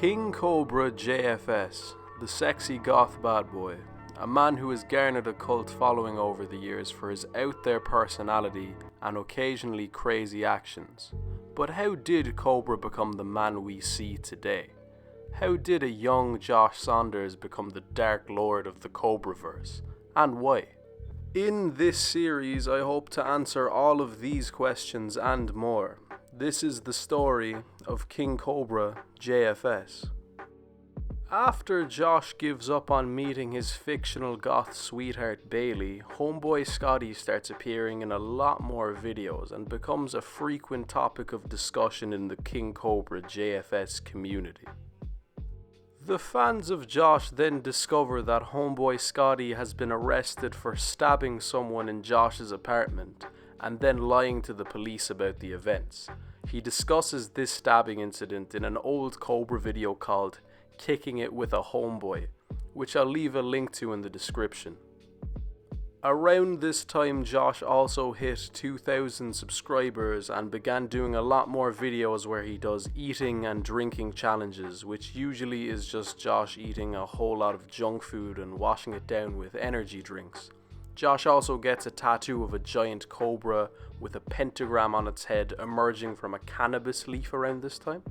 KingCobraJFS, the sexy goth bad boy, a man who has garnered a cult following over the years for his out-there personality and occasionally crazy actions. But how did Cobra become the man we see today? How did a young Josh Saunders become the Dark Lord of the Cobraverse? And why? In this series, I hope to answer all of these questions and more. This is the story of KingCobraJFS. After Josh gives up on meeting his fictional goth sweetheart Bailey, Homeboy Scotty starts appearing in a lot more videos and becomes a frequent topic of discussion in the KingCobraJFS community. The fans of Josh then discover that Homeboy Scotty has been arrested for stabbing someone in Josh's apartment and then lying to the police about the events. He discusses this stabbing incident in an old Cobra video called Kicking It With a Homeboy, which I'll leave a link to in the description. Around this time, Josh also hit 2,000 subscribers and began doing a lot more videos where he does eating and drinking challenges, which usually is just Josh eating a whole lot of junk food and washing it down with energy drinks. Josh also gets a tattoo of a giant cobra with a pentagram on its head emerging from a cannabis leaf around this time.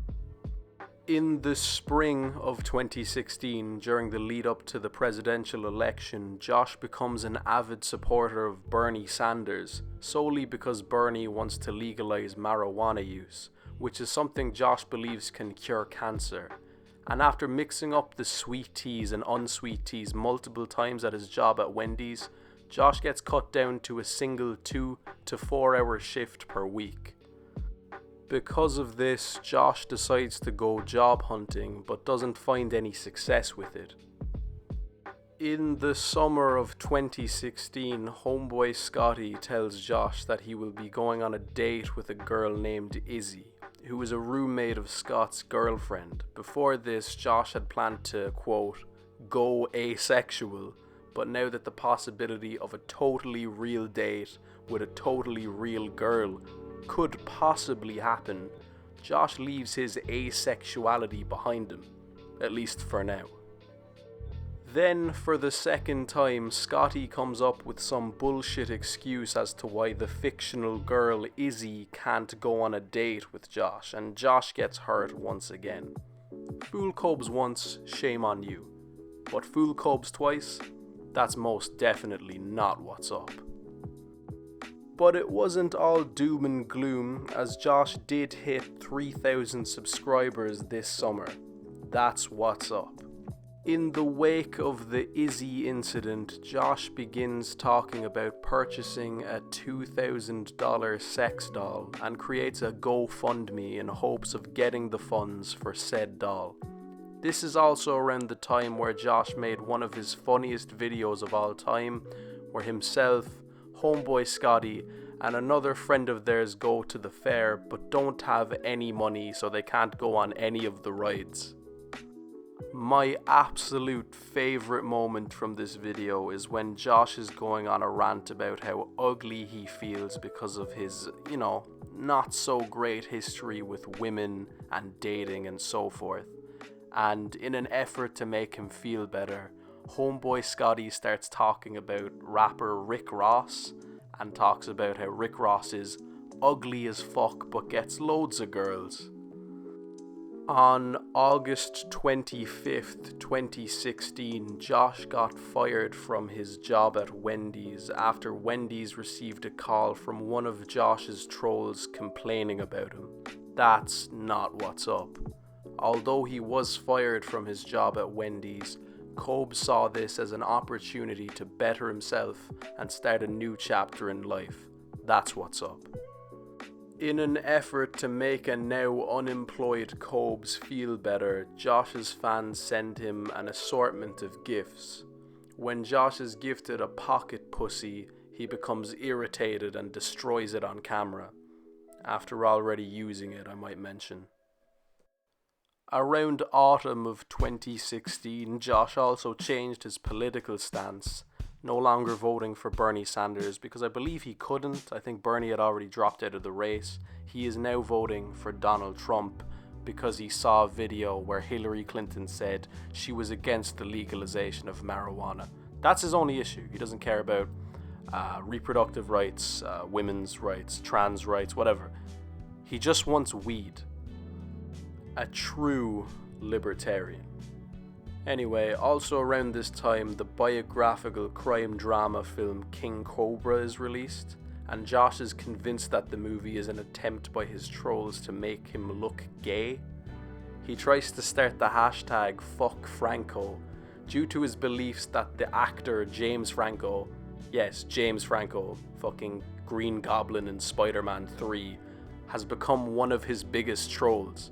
In the spring of 2016, during the lead up to the presidential election, Josh becomes an avid supporter of Bernie Sanders, solely because Bernie wants to legalize marijuana use, which is something Josh believes can cure cancer. And after mixing up the sweet teas and unsweet teas multiple times at his job at Wendy's, Josh gets cut down to a single 2 to 4 hour shift per week. Because of this, Josh decides to go job hunting but doesn't find any success with it. In the summer of 2016, Homeboy Scotty tells Josh that he will be going on a date with a girl named Izzy, who is a roommate of Scott's girlfriend. Before this, Josh had planned to, quote, go asexual, but now that the possibility of a totally real date with a totally real girl could possibly happen, Josh leaves his asexuality behind him, at least for now. Then, for the second time, Scotty comes up with some bullshit excuse as to why the fictional girl Izzy can't go on a date with Josh, and Josh gets hurt once again. Fool Cobs once, shame on you. But fool Cobs twice? That's most definitely not what's up. But it wasn't all doom and gloom, as Josh did hit 3,000 subscribers this summer. That's what's up. In the wake of the Izzy incident, Josh begins talking about purchasing a $2,000 sex doll and creates a GoFundMe in hopes of getting the funds for said doll. This is also around the time where Josh made one of his funniest videos of all time, where himself, Homeboy Scotty, and another friend of theirs go to the fair but don't have any money, so they can't go on any of the rides. My absolute favourite moment from this video is when Josh is going on a rant about how ugly he feels because of his, not so great history with women and dating and so forth. And in an effort to make him feel better, Homeboy Scotty starts talking about rapper Rick Ross and talks about how Rick Ross is ugly as fuck but gets loads of girls. On August 25th, 2016, Josh got fired from his job at Wendy's after Wendy's received a call from one of Josh's trolls complaining about him. That's not what's up. Although he was fired from his job at Wendy's, Cobb saw this as an opportunity to better himself and start a new chapter in life. That's what's up. In an effort to make a now unemployed Cobs feel better, Josh's fans send him an assortment of gifts. When Josh is gifted a pocket pussy, he becomes irritated and destroys it on camera. After already using it, I might mention. Around autumn of 2016, Josh also changed his political stance, no longer voting for Bernie Sanders because I believe he couldn't. I think Bernie had already dropped out of the race. He is now voting for Donald Trump, because he saw a video where Hillary Clinton said she was against the legalization of marijuana. That's his only issue. He doesn't care about reproductive rights, women's rights, trans rights, whatever. He just wants weed. A true libertarian. Anyway, also around this time, the biographical crime drama film King Cobra is released, and Josh is convinced that the movie is an attempt by his trolls to make him look gay. He tries to start the hashtag #FuckFranco due to his beliefs that the actor James Franco, yes, James Franco, fucking Green Goblin in Spider-Man 3, has become one of his biggest trolls.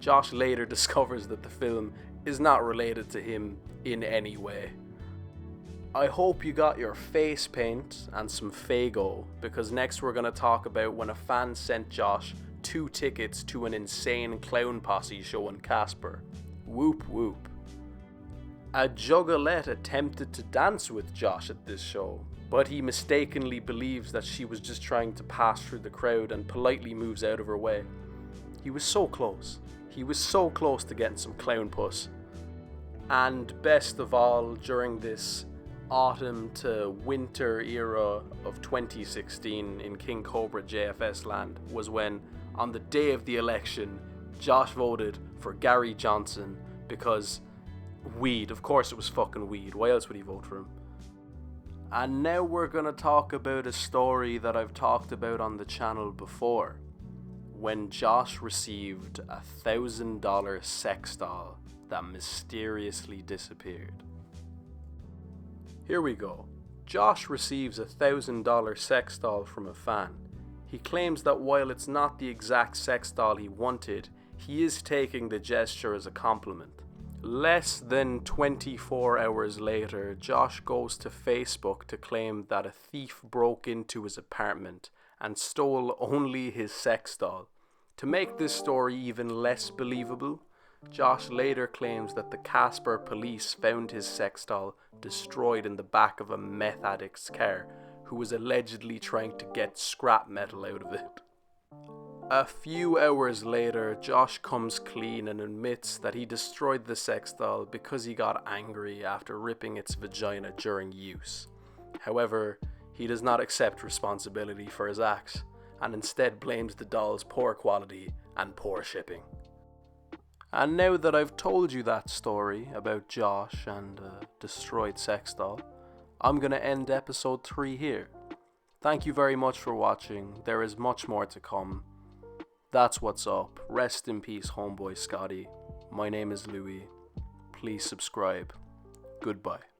Josh later discovers that the film is not related to him in any way. I hope you got your face paint and some Faygo, because next we're going to talk about when a fan sent Josh 2 tickets to an insane clown posse show in Casper. Whoop whoop. A juggalette attempted to dance with Josh at this show, but he mistakenly believes that she was just trying to pass through the crowd and politely moves out of her way. He was so close. He was so close to getting some clown puss. And best of all, during this autumn to winter era of 2016 in KingCobraJFS land was when, on the day of the election, Josh voted for Gary Johnson because weed. Of course it was fucking weed. Why else would he vote for him? And now we're going to talk about a story that I've talked about on the channel before. When Josh received a $1,000 sex doll that mysteriously disappeared. Here we go. Josh receives a $1,000 sex doll from a fan. He claims that while it's not the exact sex doll he wanted, he is taking the gesture as a compliment. Less than 24 hours later, Josh goes to Facebook to claim that a thief broke into his apartment and stole only his sex doll. To make this story even less believable, Josh later claims that the Casper police found his sex doll destroyed in the back of a meth addict's car, who was allegedly trying to get scrap metal out of it. A few hours later, Josh comes clean and admits that he destroyed the sex doll because he got angry after ripping its vagina during use. However, he does not accept responsibility for his acts, and instead blames the doll's poor quality and poor shipping. And now that I've told you that story about Josh and a destroyed sex doll, I'm going to end episode 3 here. Thank you very much for watching. There is much more to come. That's what's up. Rest in peace, Homeboy Scotty. My name is Louis. Please subscribe. Goodbye.